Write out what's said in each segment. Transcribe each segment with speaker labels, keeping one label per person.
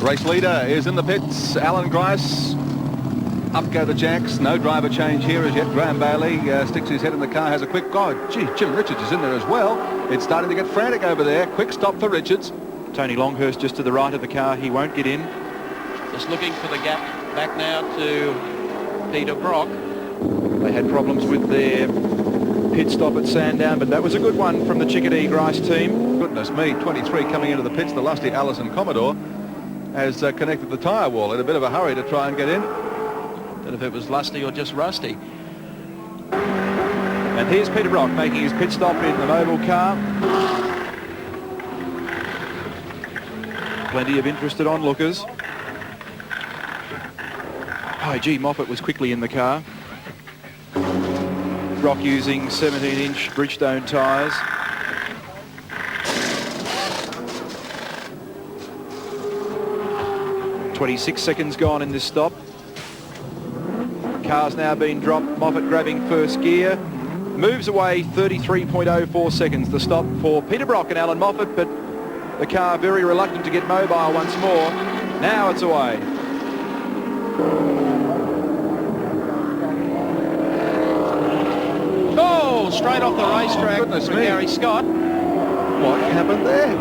Speaker 1: Race leader is in the pits, Alan Grice. Up go the Jacks. No driver change here as yet. Graham Bailey sticks his head in the car, has a quick... Oh, gee, Jim Richards is in there as well. It's starting to get frantic over there. Quick stop for Richards.
Speaker 2: Tony Longhurst just to the right of the car. He won't get in.
Speaker 3: Just looking for the gap back now to Peter Brock.
Speaker 2: They had problems with their pit stop at Sandown, but that was a good one from the Chickadee Grice team.
Speaker 1: Goodness me, 23 coming into the pits. The lusty Allison Commodore has connected the tyre wall in a bit of a hurry to try and get in.
Speaker 3: Don't know if it was lusty or just rusty.
Speaker 2: And here's Peter Brock making his pit stop in the Mobil car. Plenty of interested onlookers. Oh, gee, Moffat was quickly in the car. Brock using 17-inch Bridgestone tyres. .26 seconds gone in this stop. Car's now been dropped. Moffat grabbing first gear. Moves away 33.04 seconds. The stop for Peter Brock and Alan Moffat, but the car very reluctant to get mobile once more. Now it's away.
Speaker 3: Oh, straight off the racetrack for Gary Scott.
Speaker 1: What happened there?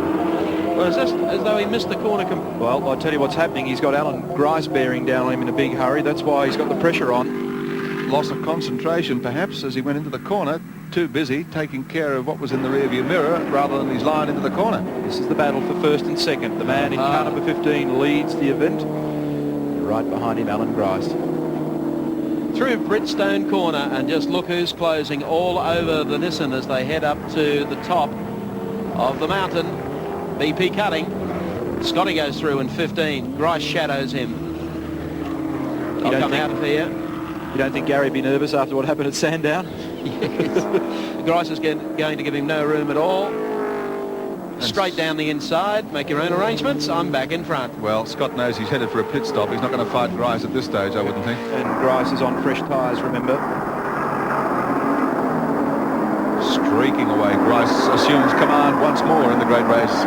Speaker 3: Was this as though he missed the corner?
Speaker 2: Well, I'll tell you what's happening. He's got Alan Grice bearing down on him in a big hurry. That's why he's got the pressure on.
Speaker 1: Loss of concentration, perhaps, as he went into the corner. Too busy taking care of what was in the rearview mirror rather than his line into the corner.
Speaker 2: This is the battle for first and second. The man in car number 15 leads the event. Right behind him, Alan Grice.
Speaker 3: Through Bridgestone corner, and just look who's closing all over the Nissan as they head up to the top of the mountain. BP cutting. Scotty goes through in 15. Grice shadows him. He'll come out of here.
Speaker 2: You don't think Gary would be nervous after what happened at Sandown?
Speaker 3: Yes. Grice is going to give him no room at all. Straight down the inside. Make your own arrangements. I'm back in front.
Speaker 1: Well, Scott knows he's headed for a pit stop. He's not going to fight Grice at this stage, I wouldn't think.
Speaker 2: And Grice is on fresh tyres, remember.
Speaker 1: Streaking away. Grice assumes command once more in the great race.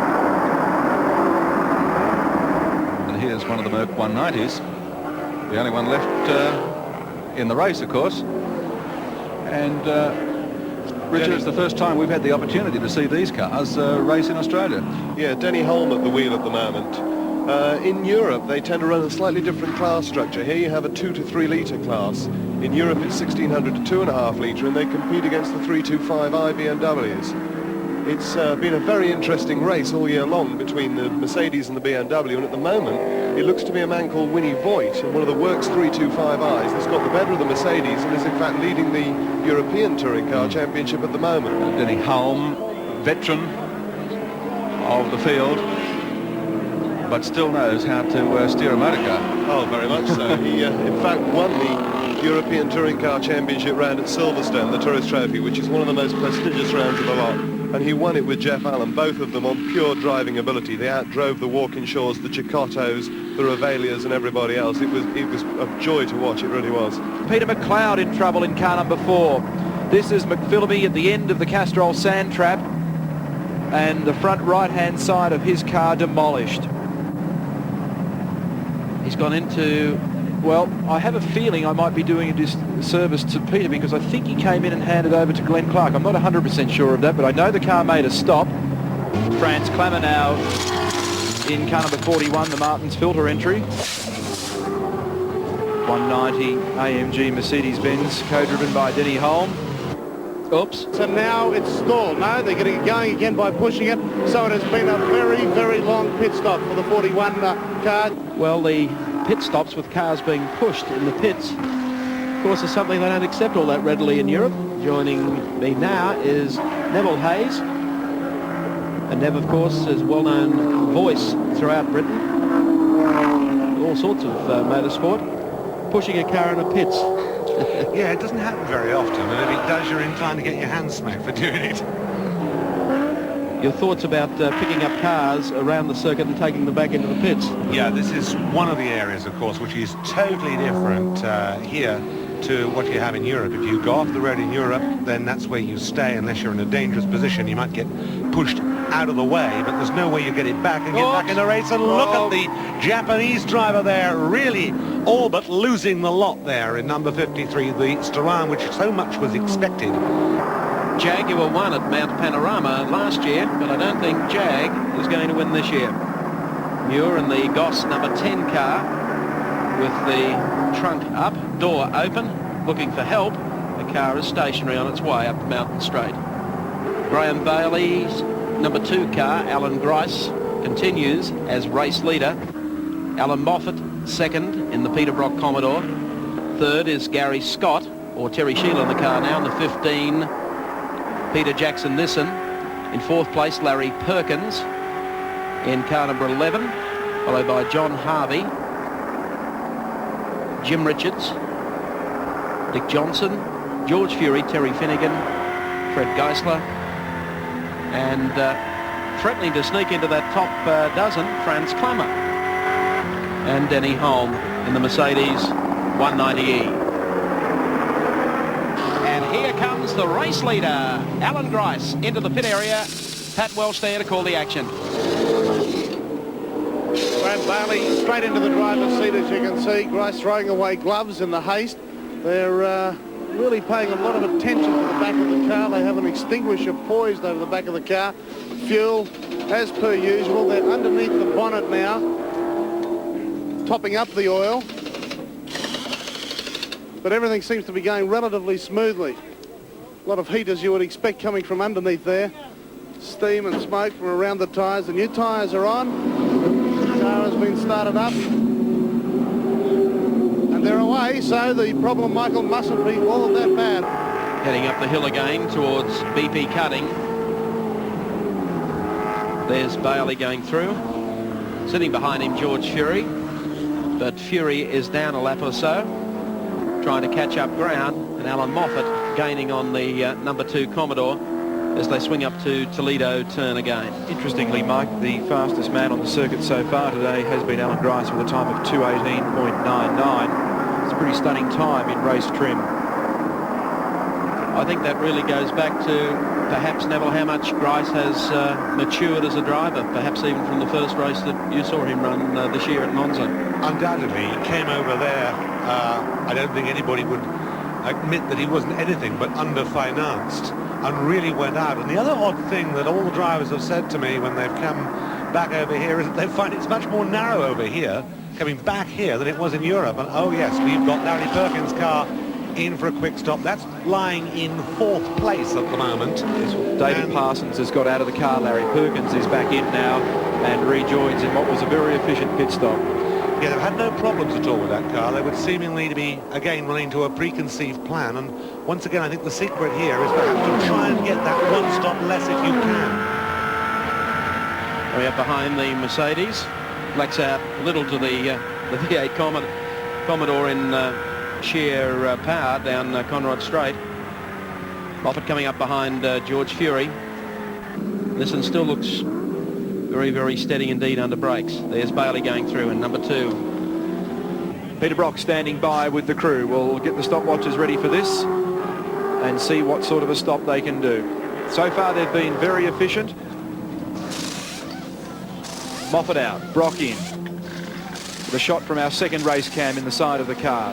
Speaker 1: And here's one of the Merc 190s. The only one left in the race, of course. And Richard, it's the first time we've had the opportunity to see these cars race in Australia.
Speaker 4: Yeah, Denny Holm at the wheel at the moment. In Europe, they tend to run a slightly different class structure. Here you have a 2 to 3 litre class. In Europe, it's 1600 to 2.5 litre, and they compete against the 325i BMWs. It's been a very interesting race all year long between the Mercedes and the BMW, and at the moment, it looks to be a man called Winnie Voigt, and one of the Works 325i's that's got the better of the Mercedes and is in fact leading the European Touring Car Championship at the moment.
Speaker 1: Denny Holm, veteran of the field, but still knows how to steer a motor car.
Speaker 4: Oh, very much so. He, in fact, won the European Touring Car Championship round at Silverstone, the Tourist Trophy, which is one of the most prestigious rounds of the lot. And he won it with Jeff Allen, both of them on pure driving ability. They outdrove the Walkinshaws, the Chicottos, the Revalias and everybody else. It was a joy to watch, it really was.
Speaker 2: Peter McLeod in trouble in car number 4. This is McPhillipy at the end of the Castrol sand trap, and the front right-hand side of his car demolished. He's gone into... Well, I have a feeling I might be doing a disservice to Peter because I think he came in and handed over to Glenn Clark. I'm not 100% sure of that, but I know the car made a stop. Franz Klammer now in car number 41, the Martins filter entry. 190 AMG Mercedes-Benz, co-driven by Denny Holm.
Speaker 3: Oops.
Speaker 5: So now it's stalled. No, they're getting it going again by pushing it. So it has been a very, very long pit stop for the 41 car.
Speaker 3: Well, the pit stops with cars being pushed in the pits, of course, is something they don't accept all that readily in Europe. Joining me now is Neville Hayes. And Nev, of course, is a well-known voice throughout Britain. All sorts of motorsport. Pushing a car in the pits.
Speaker 6: Yeah, it doesn't happen very often, and if it does, you're inclined to get your hands smacked for doing it.
Speaker 3: Your thoughts about picking up cars around the circuit and taking them back into the pits?
Speaker 6: Yeah, this is one of the areas, of course, which is totally different here to what you have in Europe. If you go off the road in Europe, then that's where you stay unless you're in a dangerous position. You might get pushed out of the way, but there's no way you get it back and get back in the race. And look at the Japanese driver there, really all but losing the lot there in number 53, the Staran, which so much was expected.
Speaker 3: Jaguar won at Mount Panorama last year, but I don't think Jag is going to win this year. Muir in the Goss number 10 car with the trunk up, door open, looking for help. The car is stationary on its way up the mountain straight. Graham Bailey's number 2 car, Alan Grice, continues as race leader. Alan Moffat second in the Peter Brock Commodore. Third is Gary Scott, or Terry Sheila in the car now, in the 15. Peter Jackson Nissan. In 4th place, Larry Perkins in car number 11, followed by John Harvey, Jim Richards, Dick Johnson, George Fury, Terry Finnegan, Fred Geisler, and threatening to sneak into that top dozen, Franz Klammer, and Denny Holm in the Mercedes 190E. And here comes the race leader, Alan Grice, into the pit area. Pat Welsh there to call the action.
Speaker 5: Graham Bailey straight into the driver's seat, as you can see. Grice throwing away gloves in the haste. They're really paying a lot of attention to the back of the car. They have an extinguisher poised over the back of the car. Fuel, as per usual. They're underneath the bonnet now, topping up the oil. But everything seems to be going relatively smoothly. A lot of heat, as you would expect, coming from underneath there. Steam and smoke from around the tyres. The new tyres are on. The car has been started up. And they're away, so the problem, Michael, mustn't be all that bad.
Speaker 3: Heading up the hill again towards BP Cutting. There's Bailey going through. Sitting behind him, George Fury. But Fury is down a lap or so, trying to catch up ground, and Alan Moffat gaining on the number 2 Commodore as they swing up to Toledo turn again.
Speaker 2: Interestingly, Mike, the fastest man on the circuit so far today has been Alan Grice with a time of 2:18.99. It's a pretty stunning time in race trim.
Speaker 3: I think that really goes back to perhaps, Neville, how much Grice has matured as a driver, perhaps even from the first race that you saw him run this year at Monza.
Speaker 6: Undoubtedly, he came over there. I don't think anybody would admit that he wasn't anything but underfinanced, and really went out. And the other odd thing that all the drivers have said to me when they've come back over here is that they find it's much more narrow over here, coming back here, than it was in Europe. And oh yes, we've got Larry Perkins' car in for a quick stop. That's lying in 4th place at the moment.
Speaker 2: Yes, well, David Parsons has got out of the car. Larry Perkins is back in now and rejoins in what was a very efficient pit stop.
Speaker 6: Yeah, they've had no problems at all with that car. They would seemingly to be, again, running to a preconceived plan. And once again, I think the secret here is perhaps to try and get that one stop less if you can.
Speaker 3: Way up behind the Mercedes. Blacks out a little to the V8 Commodore in sheer power down Conrod Straight. Moffat coming up behind George Fury. This one still looks very, very steady indeed under brakes. There's Bailey going through in number 2.
Speaker 2: Peter Brock standing by with the crew. We'll get the stopwatches ready for this and see what sort of a stop they can do. So far they've been very efficient. Moffat out, Brock in. The shot from our second race cam in the side of the car.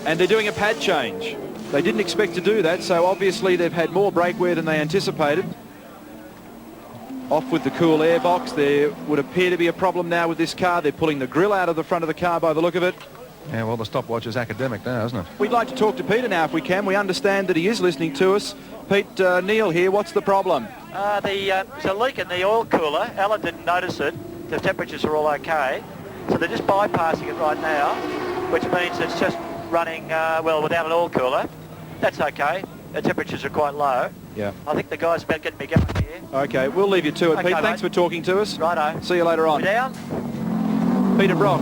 Speaker 2: And they're doing a pad change. They didn't expect to do that, so obviously they've had more brake wear than they anticipated. Off with the cool air box. There would appear to be a problem now with this car. They're pulling the grill out of the front of the car by the look of it.
Speaker 1: Yeah, well, the stopwatch is academic now, isn't it?
Speaker 2: We'd like to talk to Peter now if we can. We understand that he is listening to us. Pete, Neil here. What's the problem?
Speaker 7: There's a leak in the oil cooler. Alan didn't notice it. The temperatures are all okay. So they're just bypassing it right now, which means it's just running, well, without an oil cooler. That's okay. The temperatures are quite low.
Speaker 2: Yeah.
Speaker 7: I think the guy's about getting me going here.
Speaker 2: Okay, we'll leave you to it,
Speaker 7: Okay,
Speaker 2: Pete.
Speaker 7: mate.
Speaker 2: Thanks for talking to us.
Speaker 7: Righto.
Speaker 2: See you later on.
Speaker 7: You down?
Speaker 2: Peter Brock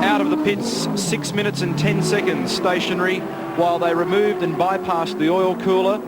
Speaker 2: out of the pits 6 minutes and 10 seconds stationary while they removed and bypassed the oil cooler.